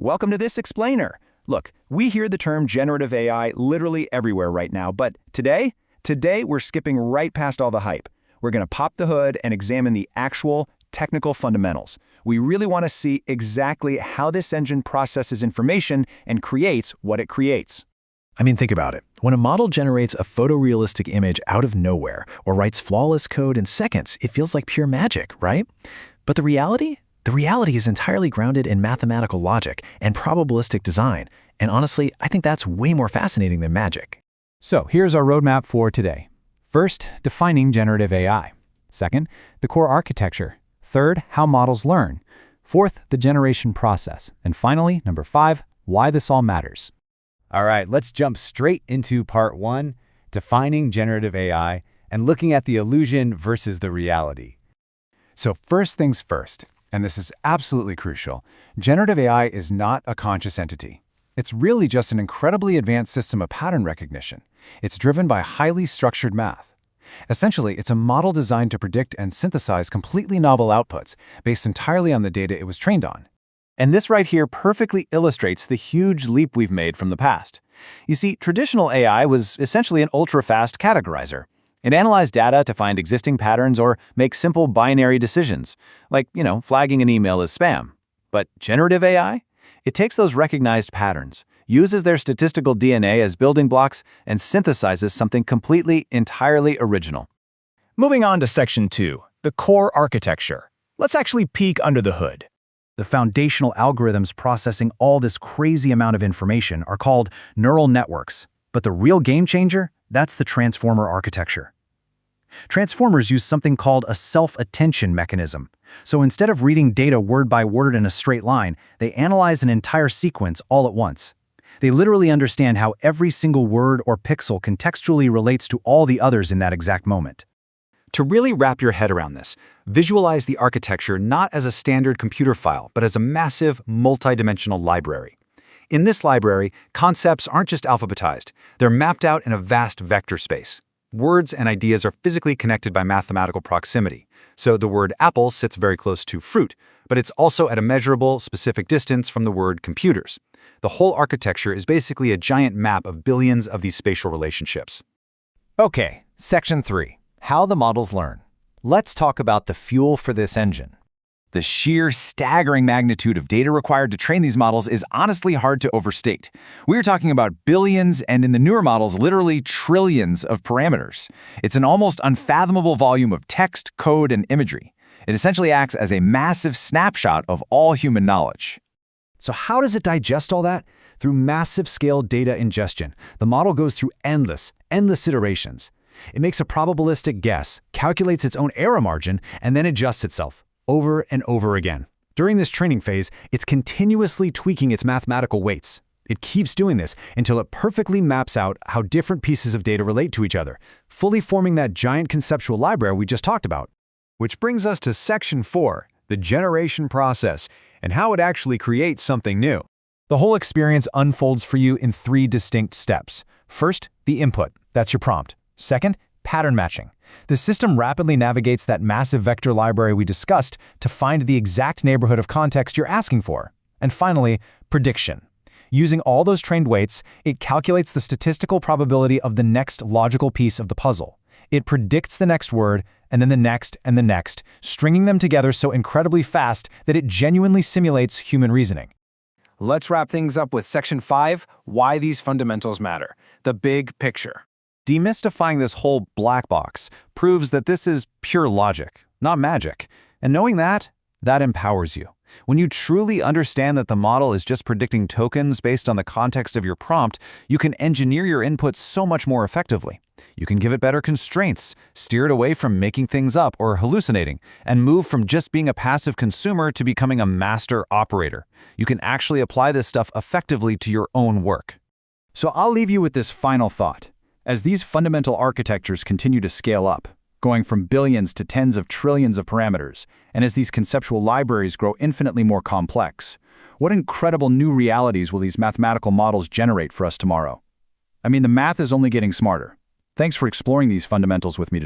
welcome to this explainer. Look, we hear the term generative AI literally everywhere right now, but today we're skipping right past all the hype. We're going to pop the hood and examine the actual technical fundamentals. We really want to see exactly how this engine processes information and creates what it creates. I mean, think about it. When a model generates a photorealistic image out of nowhere or writes flawless code in seconds, it feels like pure magic, right? But the reality? The reality is entirely grounded in mathematical logic and probabilistic design. And honestly, I think that's way more fascinating than magic. So here's our roadmap for today. First, defining generative AI. Second, the core architecture. Third, how models learn. Fourth, the generation process. And finally, number 5, why this all matters. All right, let's jump straight into part 1, defining generative AI and looking at the illusion versus the reality. So first things first, and this is absolutely crucial, generative AI is not a conscious entity. It's really just an incredibly advanced system of pattern recognition. It's driven by highly structured math. Essentially, it's a model designed to predict and synthesize completely novel outputs based entirely on the data it was trained on. And this right here perfectly illustrates the huge leap we've made from the past. You see, traditional AI was essentially an ultra-fast categorizer. It analyzed data to find existing patterns or make simple binary decisions, like, flagging an email as spam. But generative AI? It takes those recognized patterns, uses their statistical DNA as building blocks, and synthesizes something completely, entirely original. Moving on to section 2, the core architecture. Let's actually peek under the hood. The foundational algorithms processing all this crazy amount of information are called neural networks. But the real game changer? That's the transformer architecture. Transformers use something called a self-attention mechanism. So instead of reading data word by word in a straight line, they analyze an entire sequence all at once. They literally understand how every single word or pixel contextually relates to all the others in that exact moment. To really wrap your head around this, visualize the architecture not as a standard computer file, but as a massive, multidimensional library. In this library, concepts aren't just alphabetized. They're mapped out in a vast vector space. Words and ideas are physically connected by mathematical proximity. So the word apple sits very close to fruit, but it's also at a measurable, specific distance from the word computers. The whole architecture is basically a giant map of billions of these spatial relationships. Okay, section 3, how the models learn. Let's talk about the fuel for this engine. The sheer staggering magnitude of data required to train these models is honestly hard to overstate. We're talking about billions and in the newer models, literally trillions of parameters. It's an almost unfathomable volume of text, code, and imagery. It essentially acts as a massive snapshot of all human knowledge. So how does it digest all that? Through massive scale data ingestion. The model goes through endless iterations. It makes a probabilistic guess, calculates its own error margin, and then adjusts itself over and over again. During this training phase, it's continuously tweaking its mathematical weights. It keeps doing this until it perfectly maps out how different pieces of data relate to each other, fully forming that giant conceptual library we just talked about. Which brings us to section 4, the generation process, and how it actually creates something new. The whole experience unfolds for you in 3 distinct steps. First, the input. That's your prompt. Second, pattern matching. The system rapidly navigates that massive vector library we discussed to find the exact neighborhood of context you're asking for. And finally, prediction. Using all those trained weights, it calculates the statistical probability of the next logical piece of the puzzle. It predicts the next word, and then the next and the next, stringing them together so incredibly fast that it genuinely simulates human reasoning. Let's wrap things up with section 5, why these fundamentals matter. The big picture. Demystifying this whole black box proves that this is pure logic, not magic. And knowing that empowers you. When you truly understand that the model is just predicting tokens based on the context of your prompt, you can engineer your input so much more effectively. You can give it better constraints, steer it away from making things up or hallucinating, and move from just being a passive consumer to becoming a master operator. You can actually apply this stuff effectively to your own work. So I'll leave you with this final thought. As these fundamental architectures continue to scale up, going from billions to tens of trillions of parameters, and as these conceptual libraries grow infinitely more complex, what incredible new realities will these mathematical models generate for us tomorrow? I mean, the math is only getting smarter. Thanks for exploring these fundamentals with me today.